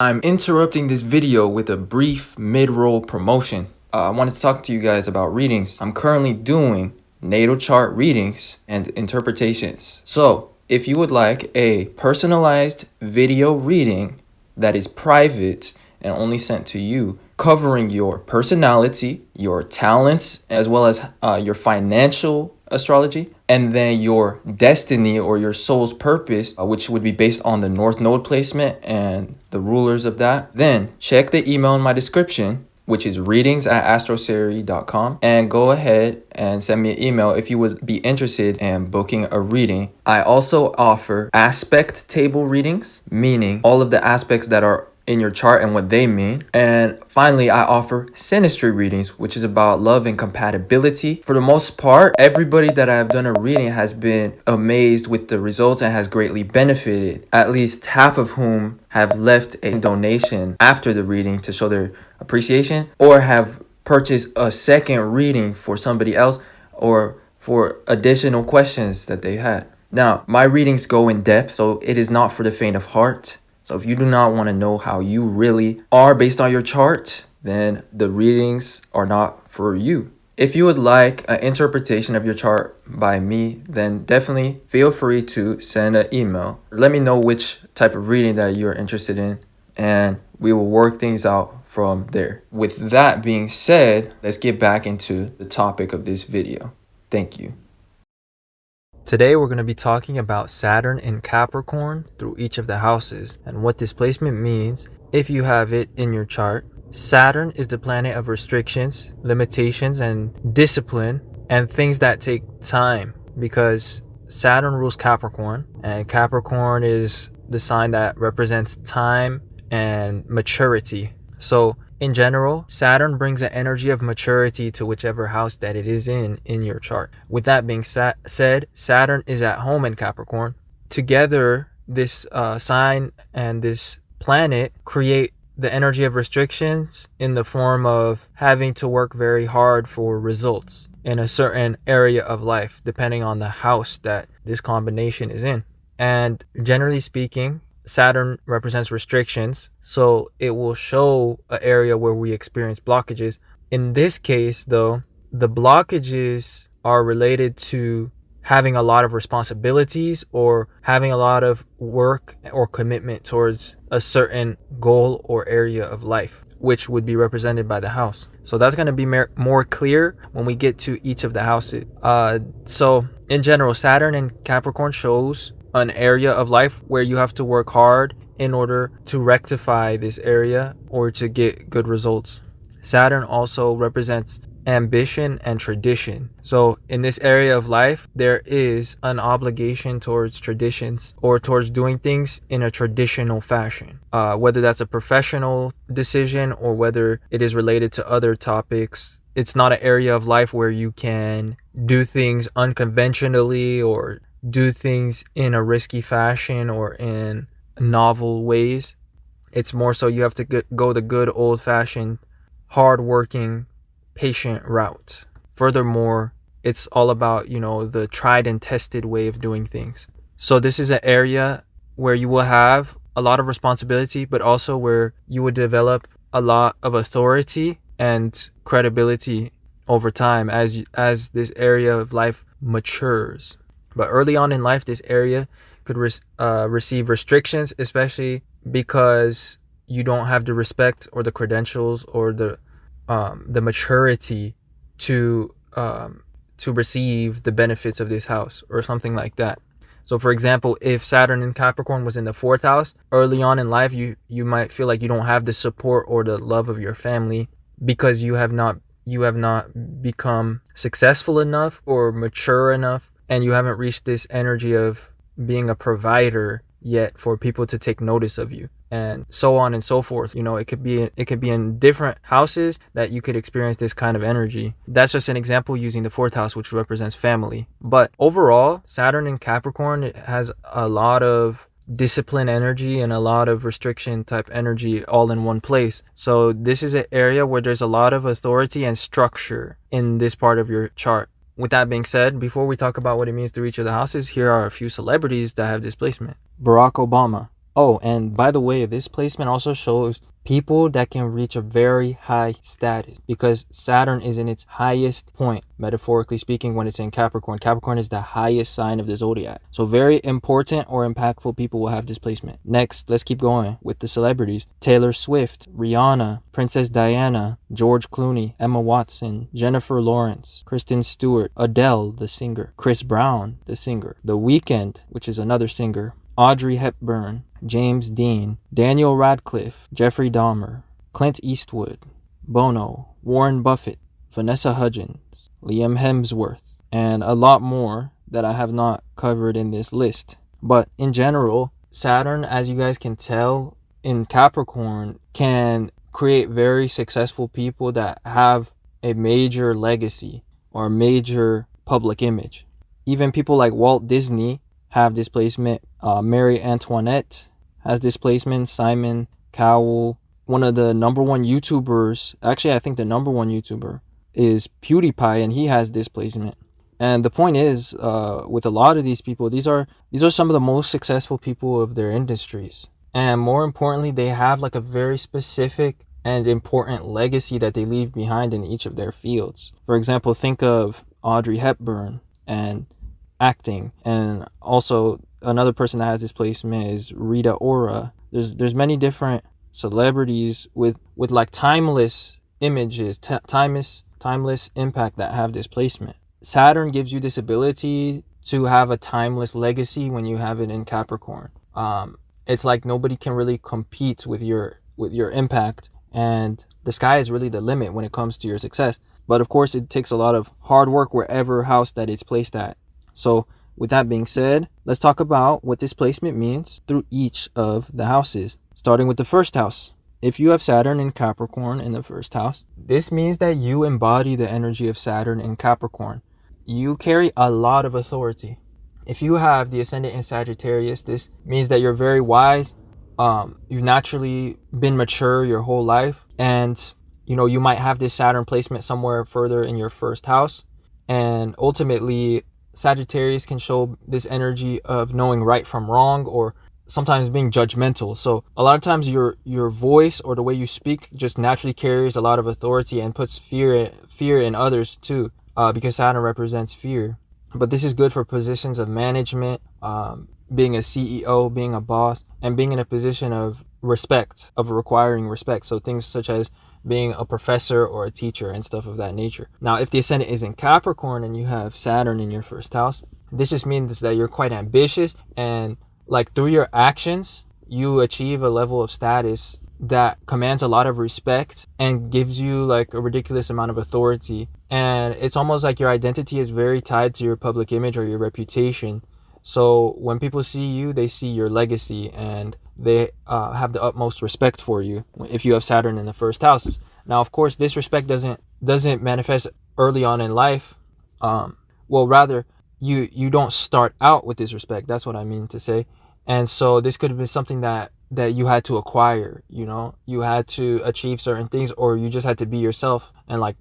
I'm interrupting this video with a brief mid-roll promotion. I wanted to talk to you guys about readings. I'm currently doing natal chart readings and interpretations. So, if you would like a personalized video reading that is private and only sent to you, covering your personality, your talents, as well as your financial astrology, and then your destiny or your soul's purpose, which would be based on the North Node placement and the rulers of that, then check the email in my description, which is readings@astroseri.com, and go ahead and send me an email if you would be interested in booking a reading. I also offer aspect table readings, meaning all of the aspects that are in your chart and what they mean. And finally, I offer synastry readings, which is about love and compatibility. For the most part, everybody that I've done a reading has been amazed with the results and has greatly benefited, at least half of whom have left a donation after the reading to show their appreciation, or have purchased a second reading for somebody else or for additional questions that they had. Now, my readings go in depth, so it is not for the faint of heart. So if you do not want to know how you really are based on your chart, then the readings are not for you. If you would like an interpretation of your chart by me, then definitely feel free to send an email. Let me know which type of reading that you're interested in, and we will work things out from there. With that being said, let's get back into the topic of this video. Thank you. Today we're going to be talking about Saturn in Capricorn through each of the houses and what this placement means if you have it in your chart. Saturn is the planet of restrictions, limitations, and discipline, and things that take time, because Saturn rules Capricorn, and Capricorn is the sign that represents time and maturity. So in general, Saturn brings an energy of maturity to whichever house that it is in your chart. With that being said, Saturn is at home in Capricorn. Together, this sign and this planet create the energy of restrictions in the form of having to work very hard for results in a certain area of life, depending on the house that this combination is in. And generally speaking, Saturn represents restrictions, so it will show an area where we experience blockages. In this case, though, the blockages are related to having a lot of responsibilities or having a lot of work or commitment towards a certain goal or area of life, which would be represented by the house. So that's going to be more clear when we get to each of the houses. So in general, Saturn in Capricorn shows an area of life where you have to work hard in order to rectify this area or to get good results. Saturn also represents ambition and tradition. So in this area of life, there is an obligation towards traditions or towards doing things in a traditional fashion, whether that's a professional decision or whether it is related to other topics. It's not an area of life where you can do things unconventionally or do things in a risky fashion or in novel ways. It's more so you have to go the good old-fashioned, hard-working, patient route. Furthermore, it's all about, the tried and tested way of doing things. So this is an area where you will have a lot of responsibility, but also where you would develop a lot of authority and credibility over time as this area of life matures. But early on in life, this area could receive restrictions, especially because you don't have the respect or the credentials or the maturity to receive the benefits of this house or something like that. So, for example, if Saturn in Capricorn was in the 4th house, early on in life, you might feel like you don't have the support or the love of your family because you have not become successful enough or mature enough, and you haven't reached this energy of being a provider yet for people to take notice of you, and so on and so forth. It could be in different houses that you could experience this kind of energy. That's just an example using the 4th house, which represents family. But overall, Saturn in Capricorn, it has a lot of discipline energy and a lot of restriction type energy all in one place. So this is an area where there's a lot of authority and structure in this part of your chart. With that being said, before we talk about what it means through each of the houses, here are a few celebrities that have displacement. Barack Obama, Oh, and by the way, this placement also shows people that can reach a very high status because Saturn is in its highest point, metaphorically speaking, when it's in Capricorn. Capricorn is the highest sign of the zodiac. So very important or impactful people will have this placement. Next, let's keep going with the celebrities. Taylor Swift, Rihanna, Princess Diana, George Clooney, Emma Watson, Jennifer Lawrence, Kristen Stewart, Adele, the singer, Chris Brown, the singer, The Weeknd, which is another singer, Audrey Hepburn, James Dean, Daniel Radcliffe, Jeffrey Dahmer, Clint Eastwood, Bono, Warren Buffett, Vanessa Hudgens, Liam Hemsworth, and a lot more that I have not covered in this list. But in general, Saturn, as you guys can tell, in Capricorn can create very successful people that have a major legacy or a major public image. Even people like Walt Disney have displacement. Marie Antoinette has displacement. Simon Cowell, one of the number one YouTubers, actually I think the number one YouTuber is PewDiePie, and he has displacement. And the point is, with a lot of these people, these are some of the most successful people of their industries. And more importantly, they have like a very specific and important legacy that they leave behind in each of their fields. For example, think of Audrey Hepburn and acting, and also another person that has displacement is Rita Ora. There's many different celebrities with like timeless images, timeless impact that have displacement. Saturn gives you this ability to have a timeless legacy when you have it in Capricorn. It's like nobody can really compete with your impact, and the sky is really the limit when it comes to your success. But of course, it takes a lot of hard work wherever house that it's placed at. So with that being said, let's talk about what this placement means through each of the houses, starting with the first house. If you have Saturn in Capricorn in the first house, this means that you embody the energy of Saturn in Capricorn. You carry a lot of authority. If you have the ascendant in Sagittarius, this means that you're very wise. You've naturally been mature your whole life, and you might have this Saturn placement somewhere further in your first house. And ultimately, Sagittarius can show this energy of knowing right from wrong, or sometimes being judgmental. So a lot of times your voice or the way you speak just naturally carries a lot of authority and puts fear in others too, because Saturn represents fear. But this is good for positions of management, being a CEO, being a boss, and being in a position of respect, of requiring respect. So things such as being a professor or a teacher and stuff of that nature. Now, if the ascendant is in Capricorn and you have Saturn in your first house, this just means that you're quite ambitious, and like through your actions, you achieve a level of status that commands a lot of respect and gives you like a ridiculous amount of authority. And it's almost like your identity is very tied to your public image or your reputation. So when people see you, they see your legacy, and they have the utmost respect for you if you have Saturn in the first house. Now, of course, this respect doesn't manifest early on in life. Rather, you don't start out with this respect. That's what I mean to say. And so this could have been something that you had to acquire. You had to achieve certain things, or you just had to be yourself and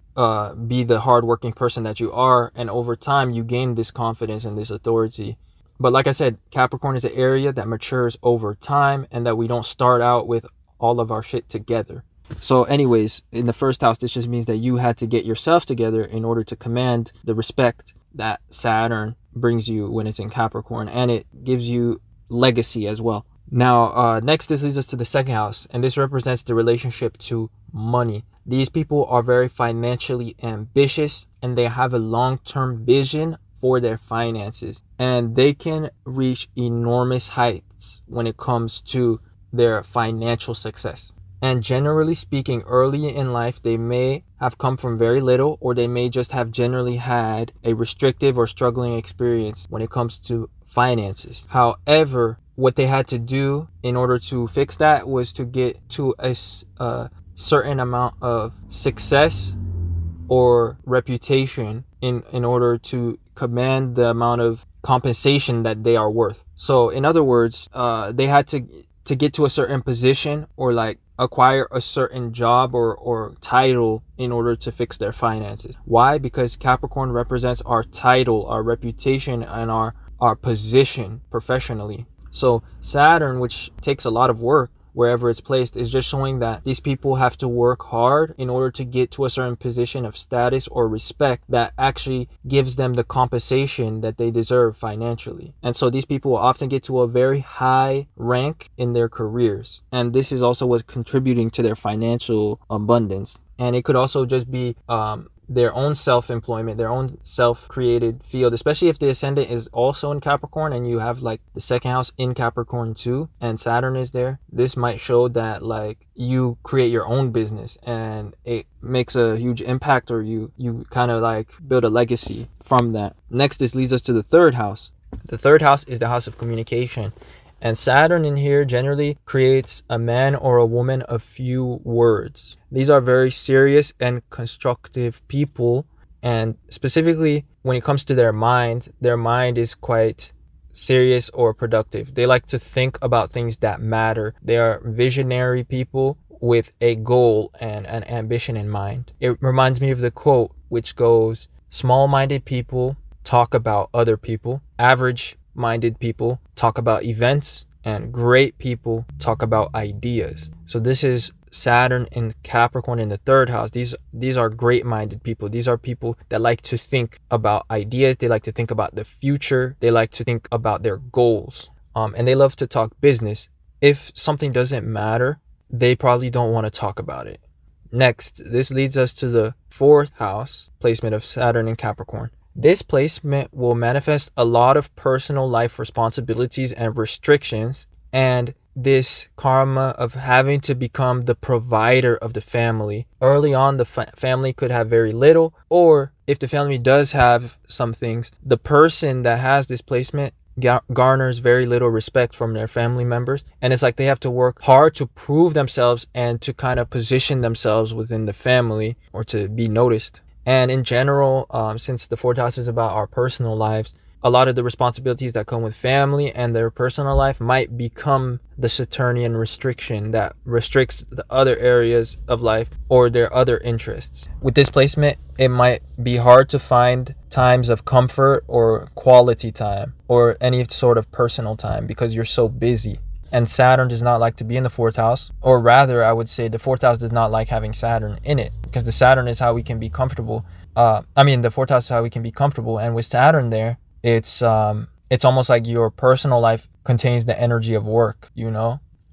be the hardworking person that you are. And over time, you gain this confidence and this authority. But like I said, Capricorn is an area that matures over time, and that we don't start out with all of our shit together. So anyways, in the first house, this just means that you had to get yourself together in order to command the respect that Saturn brings you when it's in Capricorn, and it gives you legacy as well. Now, next, this leads us to the second house, and this represents the relationship to money. These people are very financially ambitious, and they have a long-term vision for their finances, and they can reach enormous heights when it comes to their financial success. And generally speaking, early in life, they may have come from very little, or they may just have generally had a restrictive or struggling experience when it comes to finances. However, what they had to do in order to fix that was to get to a certain amount of success or reputation in order to command the amount of compensation that they are worth. So in other words, they had to get to a certain position, or acquire a certain job or title in order to fix their finances. Why? Because Capricorn represents our title, our reputation, and our position professionally. So Saturn, which takes a lot of work wherever it's placed, is just showing that these people have to work hard in order to get to a certain position of status or respect that actually gives them the compensation that they deserve financially. And so these people will often get to a very high rank in their careers. And this is also what's contributing to their financial abundance. And it could also just be their own self-employment, their own self-created field, especially if the ascendant is also in Capricorn and you have like the second house in Capricorn too and Saturn is there. This might show that like you create your own business and it makes a huge impact, or you kind of like build a legacy from that. Next, this leads us to the third house. The third house is the house of communication. And Saturn in here generally creates a man or a woman of few words. These are very serious and constructive people. And specifically when it comes to their mind is quite serious or productive. They like to think about things that matter. They are visionary people with a goal and an ambition in mind. It reminds me of the quote which goes, "Small-minded people talk about other people. Average-minded people talk about events, and great people talk about ideas." So this is Saturn in Capricorn in the third house. These are great-minded people. These are people that like to think about ideas. They like to think about the future. They like to think about their goals. And they love to talk business. If something doesn't matter, they probably don't want to talk about it. Next, this leads us to the fourth house placement of Saturn in Capricorn. This placement will manifest a lot of personal life responsibilities and restrictions, and this karma of having to become the provider of the family. Early on, the family could have very little, or if the family does have some things, the person that has this placement garners very little respect from their family members, and it's like they have to work hard to prove themselves and to kind of position themselves within the family or to be noticed. And in general, since the fourth house is about our personal lives, a lot of the responsibilities that come with family and their personal life might become the Saturnian restriction that restricts the other areas of life or their other interests. With this placement, it might be hard to find times of comfort or quality time or any sort of personal time because you're so busy. And Saturn does not like to be in the fourth house, or rather, I would say the fourth house does not like having Saturn in it, because the Saturn is how we can be comfortable. The fourth house is how we can be comfortable, and with Saturn there, it's almost like your personal life contains the energy of work.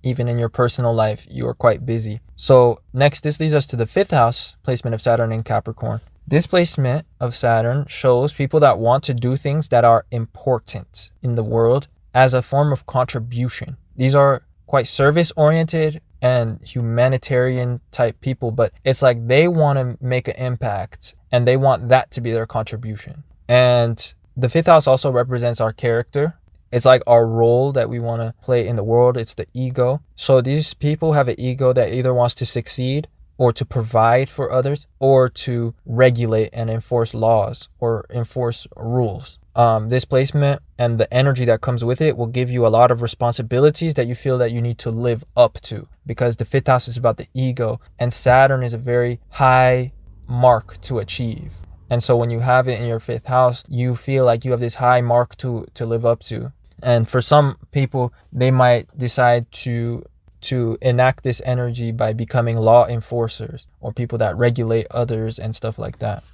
Even in your personal life, you are quite busy. So next, this leads us to the fifth house placement of Saturn in Capricorn. This placement of Saturn shows people that want to do things that are important in the world as a form of contribution. These are quite service-oriented and humanitarian type people, but it's like they want to make an impact and they want that to be their contribution. And the fifth house also represents our character. It's like our role that we want to play in the world. It's the ego. So these people have an ego that either wants to succeed or to provide for others or to regulate and enforce laws or enforce rules. This placement and the energy that comes with it will give you a lot of responsibilities that you feel that you need to live up to, because the fifth house is about the ego and Saturn is a very high mark to achieve. And so when you have it in your fifth house, you feel like you have this high mark to live up to. And for some people, they might decide to enact this energy by becoming law enforcers or people that regulate others and stuff like that.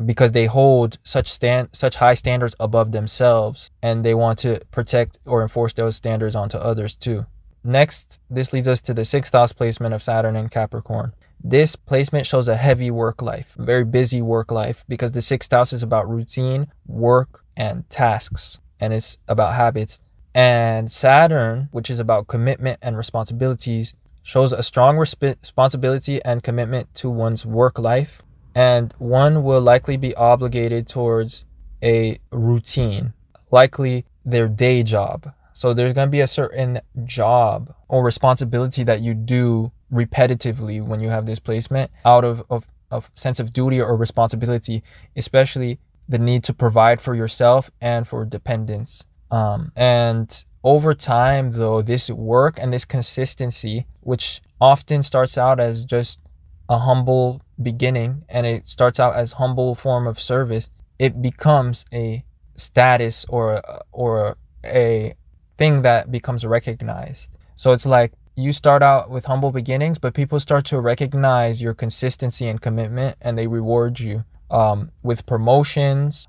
Because they hold such high standards above themselves, and they want to protect or enforce those standards onto others too. Next, this leads us to the sixth house placement of Saturn in Capricorn. This placement shows a heavy work life, a very busy work life, because the sixth house is about routine, work, and tasks, and it's about habits. And Saturn, which is about commitment and responsibilities, shows a strong responsibility and commitment to one's work life. And one will likely be obligated towards a routine, likely their day job. So there's going to be a certain job or responsibility that you do repetitively when you have this placement out of sense of duty or responsibility, especially the need to provide for yourself and for dependents. And over time, though, this work and this consistency, which often starts out as just a humble beginning and it starts out as humble form of service, it becomes a status or a thing that becomes recognized. So it's like you start out with humble beginnings, but people start to recognize your consistency and commitment, and they reward you with promotions,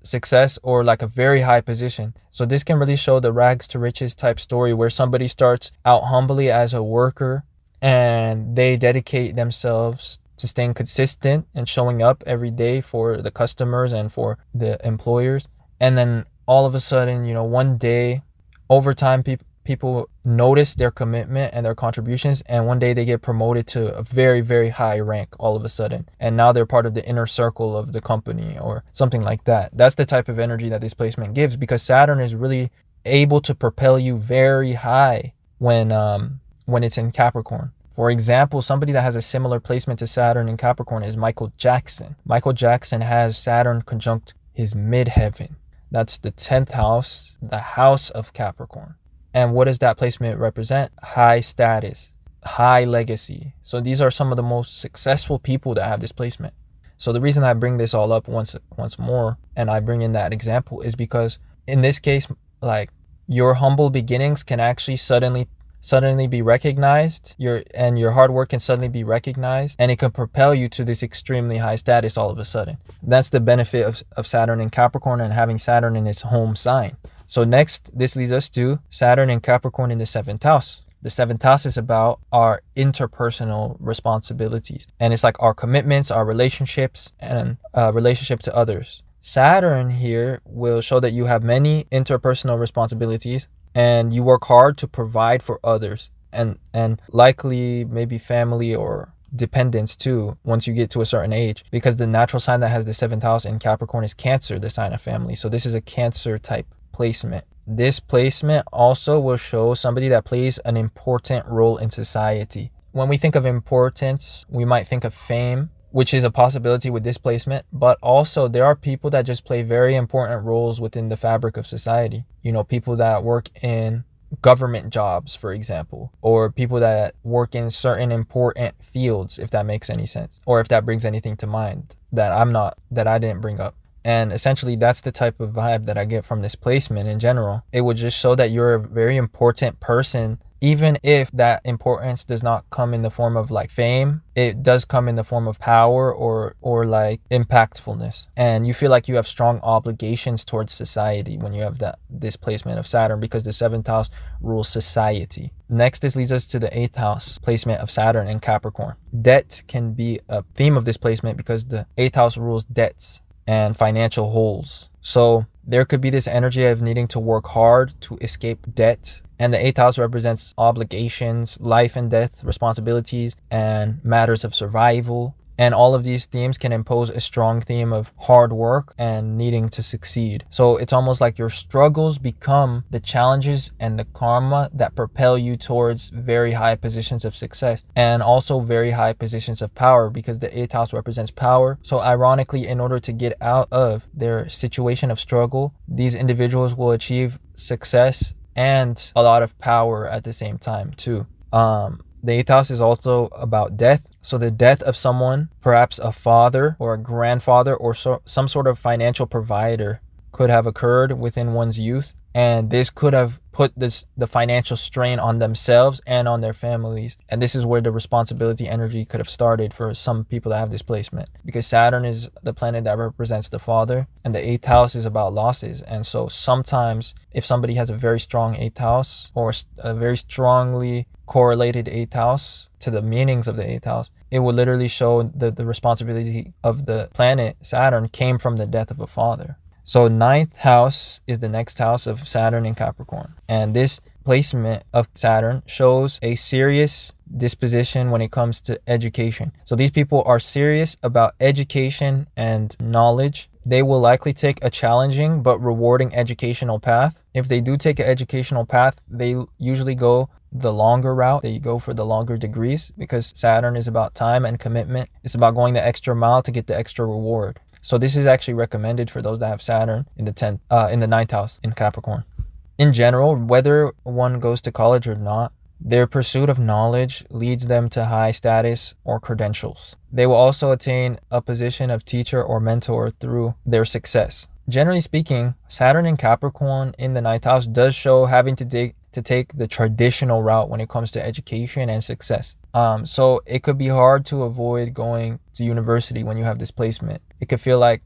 success, or like a very high position. So this can really show the rags to riches type story where somebody starts out humbly as a worker and they dedicate themselves to staying consistent and showing up every day for the customers and for the employers. And then all of a sudden, one day, over time, people notice their commitment and their contributions, and one day they get promoted to a very, very high rank all of a sudden, and now they're part of the inner circle of the company or something like that. That's the type of energy that this placement gives, because Saturn is really able to propel you very high when it's in Capricorn. For example, somebody that has a similar placement to Saturn in Capricorn is Michael Jackson. Michael Jackson has Saturn conjunct his midheaven. That's the 10th house, the house of Capricorn. And what does that placement represent? High status, high legacy. So these are some of the most successful people that have this placement. So the reason I bring this all up once more, and I bring in that example, is because in this case, like, your humble beginnings can actually suddenly be recognized, your hard work can suddenly be recognized, and it can propel you to this extremely high status all of a sudden. That's the benefit of Saturn in Capricorn and having Saturn in its home sign. So next, this leads us to Saturn and Capricorn in the 7th house. The 7th house is about our interpersonal responsibilities, and it's like our commitments, our relationships, and relationship to others. Saturn here will show that you have many interpersonal responsibilities, and you work hard to provide for others, and likely maybe family or dependents too once you get to a certain age, because the natural sign that has the 7th house in Capricorn is Cancer, the sign of family. So this is a Cancer type placement. This placement also will show somebody that plays an important role in society. When we think of importance, we might think of fame, which is a possibility with this placement, but also there are people that just play very important roles within the fabric of society. People that work in government jobs, for example, or people that work in certain important fields, if that makes any sense, or if that brings anything to mind that I didn't bring up. And essentially, that's the type of vibe that I get from this placement in general. It would just show that you're a very important person, even if that importance does not come in the form of like fame. It does come in the form of power or like impactfulness. And you feel like you have strong obligations towards society when you have this placement of Saturn, because the 7th house rules society. Next, this leads us to the 8th house placement of Saturn in Capricorn. Debt can be a theme of this placement because the 8th house rules debts and financial holes. So there could be this energy of needing to work hard to escape debt. And the 8th house represents obligations, life and death, responsibilities, and matters of survival. And all of these themes can impose a strong theme of hard work and needing to succeed. So it's almost like your struggles become the challenges and the karma that propel you towards very high positions of success, and also very high positions of power, because the 8th house represents power. So ironically, in order to get out of their situation of struggle, these individuals will achieve success and a lot of power at the same time too. The 8th house is also about death. So the death of someone, perhaps a father or a grandfather or some sort of financial provider, could have occurred within one's youth. And this could have put the financial strain on themselves and on their families. And this is where the responsibility energy could have started for some people that have this placement, because Saturn is the planet that represents the father, and the 8th house is about losses. And so sometimes if somebody has a very strong 8th house, or a very strongly correlated 8th house to the meanings of the 8th house, it will literally show the responsibility of the planet Saturn came from the death of a father. So 9th house is the next house of Saturn in Capricorn. And this placement of Saturn shows a serious disposition when it comes to education. So these people are serious about education and knowledge. They will likely take a challenging but rewarding educational path. If they do take an educational path, they usually go the longer route. They go for the longer degrees, because Saturn is about time and commitment. It's about going the extra mile to get the extra reward. So this is actually recommended for those that have Saturn in the 9th house in Capricorn. In general, whether one goes to college or not, their pursuit of knowledge leads them to high status or credentials. They will also attain a position of teacher or mentor through their success. generally speaking, Saturn in Capricorn in the ninth house does show having to take the traditional route when it comes to education and success. So it could be hard to avoid going to university when you have this placement. It could feel like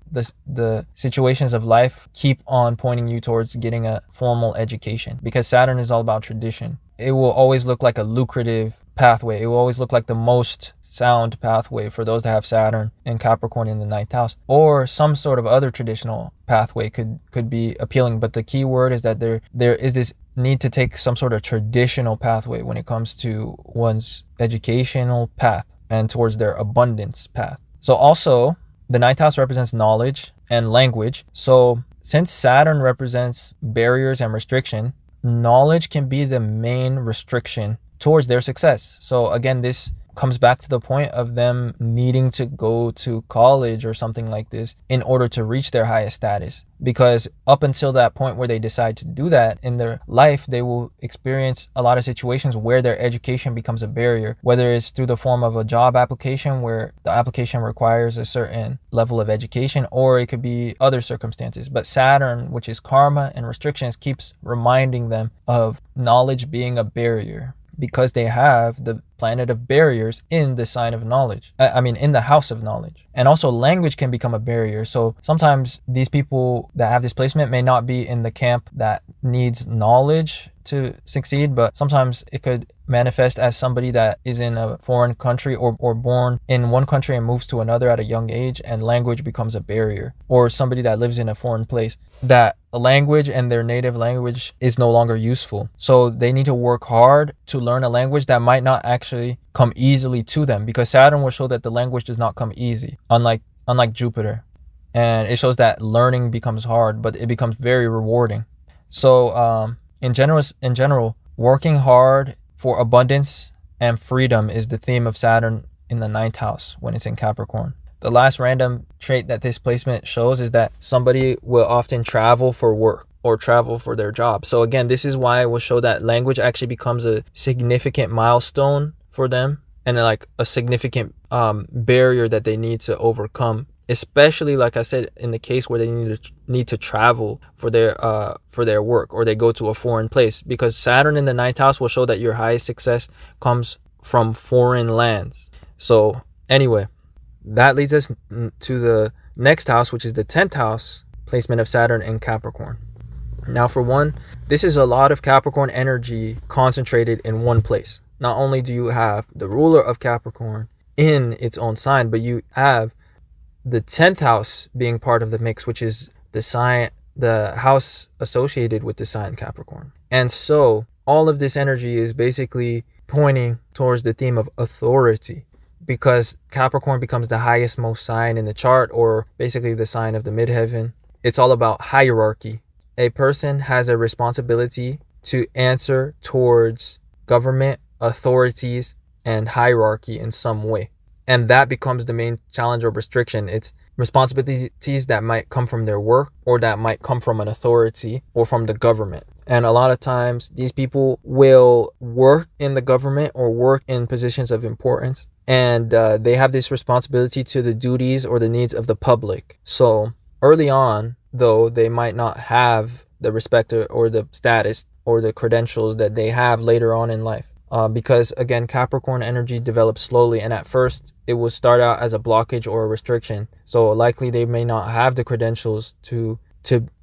the situations of life keep on pointing you towards getting a formal education, because Saturn is all about tradition. It will always look like a lucrative pathway. It will always look like the most sound pathway for those that have Saturn and Capricorn in the ninth house, or some sort of other traditional pathway could be appealing. But the key word is that there is this need to take some sort of traditional pathway when it comes to one's educational path and towards their abundance path. So also, the ninth house represents knowledge and language. So since Saturn represents barriers and restriction, knowledge can be the main restriction towards their success. So again, this comes back to the point of them needing to go to college or something like this in order to reach their highest status. Because up until that point where they decide to do that in their life, they will experience a lot of situations where their education becomes a barrier, whether it's through the form of a job application where the application requires a certain level of education, or it could be other circumstances. But Saturn, which is karma and restrictions, keeps reminding them of knowledge being a barrier, because they have the planet of barriers in the sign of knowledge. In the house of knowledge. And also language can become a barrier. So sometimes these people that have this placement may not be in the camp that needs knowledge to succeed, but sometimes it could manifest as somebody that is in a foreign country or born in one country and moves to another at a young age, and language becomes a barrier. Or somebody that lives in a foreign place that a language and their native language is no longer useful. So they need to work hard to learn a language that might not actually come easily to them, because Saturn will show that the language does not come easy, unlike Jupiter. And it shows that learning becomes hard, but it becomes very rewarding. So in general, working hard for abundance and freedom is the theme of Saturn in the ninth house when it's in Capricorn. The last random trait that this placement shows is that somebody will often travel for work or travel for their job. So again, this is why it will show that language actually becomes a significant milestone for them, and like a significant barrier that they need to overcome, especially like I said, in the case where they need to travel for their work, or they go to a foreign place, because Saturn in the ninth house will show that your highest success comes from foreign lands. So anyway, that leads us to the next house, which is the 10th house placement of Saturn in Capricorn. Now for one, this is a lot of Capricorn energy concentrated in one place. Not only do you have the ruler of Capricorn in its own sign, but you have the 10th house being part of the mix, which is the house associated with the sign Capricorn. And so all of this energy is basically pointing towards the theme of authority, because Capricorn becomes the highest most sign in the chart, or basically the sign of the midheaven. It's all about hierarchy. A person has a responsibility to answer towards government, authorities, and hierarchy in some way. And that becomes the main challenge or restriction. It's responsibilities that might come from their work, or that might come from an authority or from the government. And a lot of times these people will work in the government or work in positions of importance, and they have this responsibility to the duties or the needs of the public. So early on, though, they might not have the respect or the status or the credentials that they have later on in life. Because again, Capricorn energy develops slowly, and at first it will start out as a blockage or a restriction. So likely they may not have the credentials to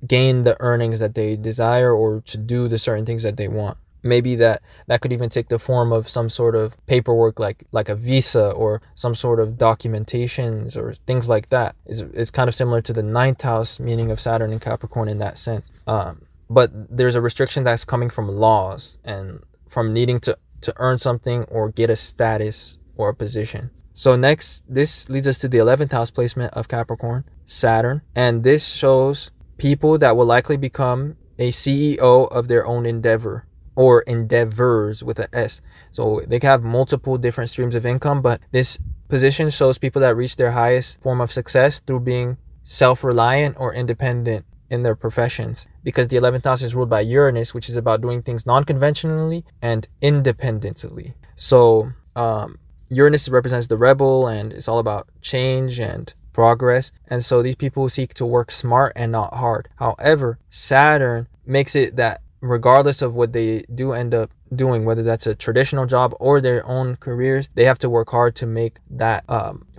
gain the earnings that they desire, or to do the certain things that they want. Maybe that could even take the form of some sort of paperwork, like a visa, or some sort of documentations or things like that. It's kind of similar to the ninth house meaning of Saturn in Capricorn in that sense. But there's a restriction that's coming from laws and from needing to earn something or get a status or a position. So next, this leads us to the 11th house placement of Capricorn, Saturn. And this shows people that will likely become a CEO of their own endeavor, or endeavors with an S. So they can have multiple different streams of income, but this position shows people that reach their highest form of success through being self-reliant or independent in their professions, because the 11th house is ruled by Uranus, which is about doing things non-conventionally and independently. So Uranus represents the rebel, and it's all about change and progress. And so these people seek to work smart and not hard. However, Saturn makes it that regardless of what they do end up doing, whether that's a traditional job or their own careers, they have to work hard to make that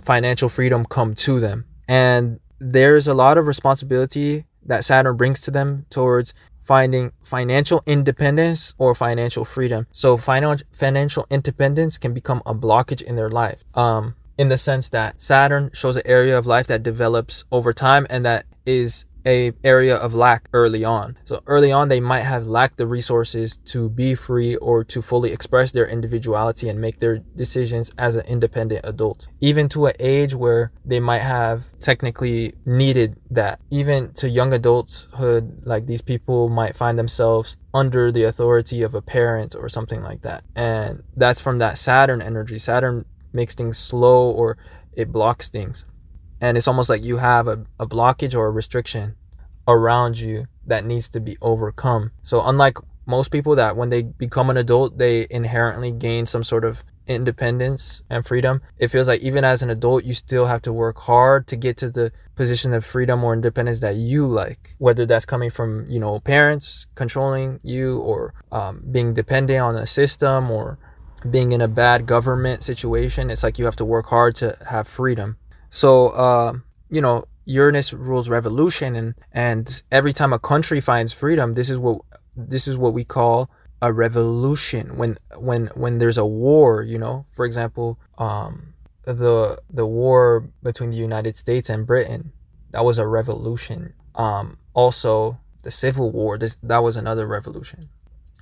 financial freedom come to them. And there's a lot of responsibility that Saturn brings to them towards finding financial independence or financial freedom. So financial independence can become a blockage in their life. In the sense that Saturn shows an area of life that develops over time, and that is a area of lack early on. So early on, they might have lacked the resources to be free or to fully express their individuality and make their decisions as an independent adult, even to an age where they might have technically needed that. Even to young adulthood, like these people might find themselves under the authority of a parent or something like that. And that's from that Saturn energy. Saturn makes things slow, or it blocks things. And it's almost like you have a blockage or a restriction around you that needs to be overcome. So unlike most people that when they become an adult, they inherently gain some sort of independence and freedom, it feels like even as an adult, you still have to work hard to get to the position of freedom or independence that you like, whether that's coming from, parents controlling you, or being dependent on a system, or being in a bad government situation. It's like you have to work hard to have freedom. So, Uranus rules revolution, and every time a country finds freedom, this is what we call a revolution. When there's a war, for example, the war between the United States and Britain, that was a revolution. Also the Civil War, that was another revolution.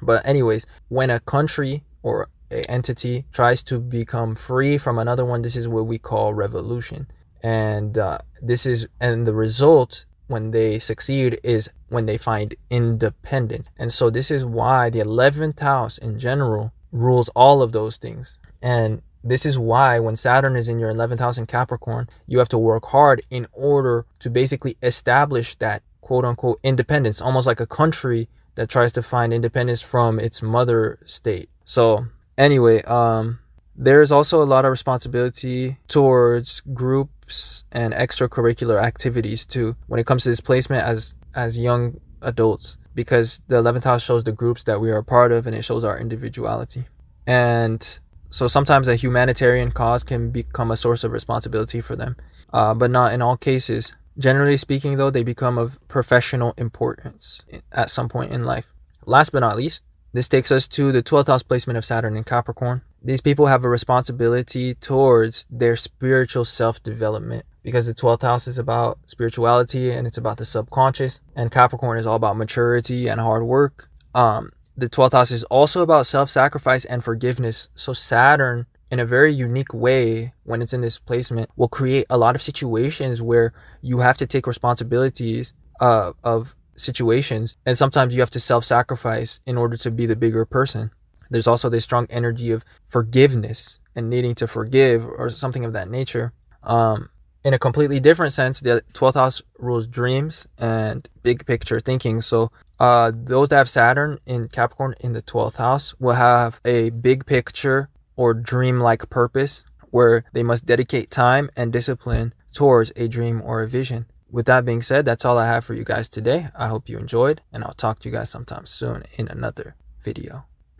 But anyways, when a country or an entity tries to become free from another one, this is what we call revolution. And the result when they succeed is when they find independence. And so this is why the 11th house in general rules all of those things. And this is why when Saturn is in your 11th house in Capricorn, you have to work hard in order to basically establish that quote unquote independence, almost like a country that tries to find independence from its mother state. So anyway, there's also a lot of responsibility towards groups and extracurricular activities too when it comes to this placement as young adults, because the 11th house shows the groups that we are a part of, and it shows our individuality. And so sometimes a humanitarian cause can become a source of responsibility for them, but not in all cases. Generally speaking, though, they become of professional importance at some point in life. Last but not least, this takes us to the 12th house placement of Saturn in Capricorn. These people have a responsibility towards their spiritual self-development, because the 12th house is about spirituality and it's about the subconscious, and Capricorn is all about maturity and hard work. The 12th house is also about self-sacrifice and forgiveness. So Saturn, in a very unique way, when it's in this placement, will create a lot of situations where you have to take responsibilities of situations, and sometimes you have to self-sacrifice in order to be the bigger person. There's also this strong energy of forgiveness and needing to forgive, or something of that nature. In a completely different sense, the 12th house rules dreams and big picture thinking. So those that have Saturn in Capricorn in the 12th house will have a big picture or dream-like purpose, where they must dedicate time and discipline towards a dream or a vision. With that being said, that's all I have for you guys today. I hope you enjoyed, and I'll talk to you guys sometime soon in another video.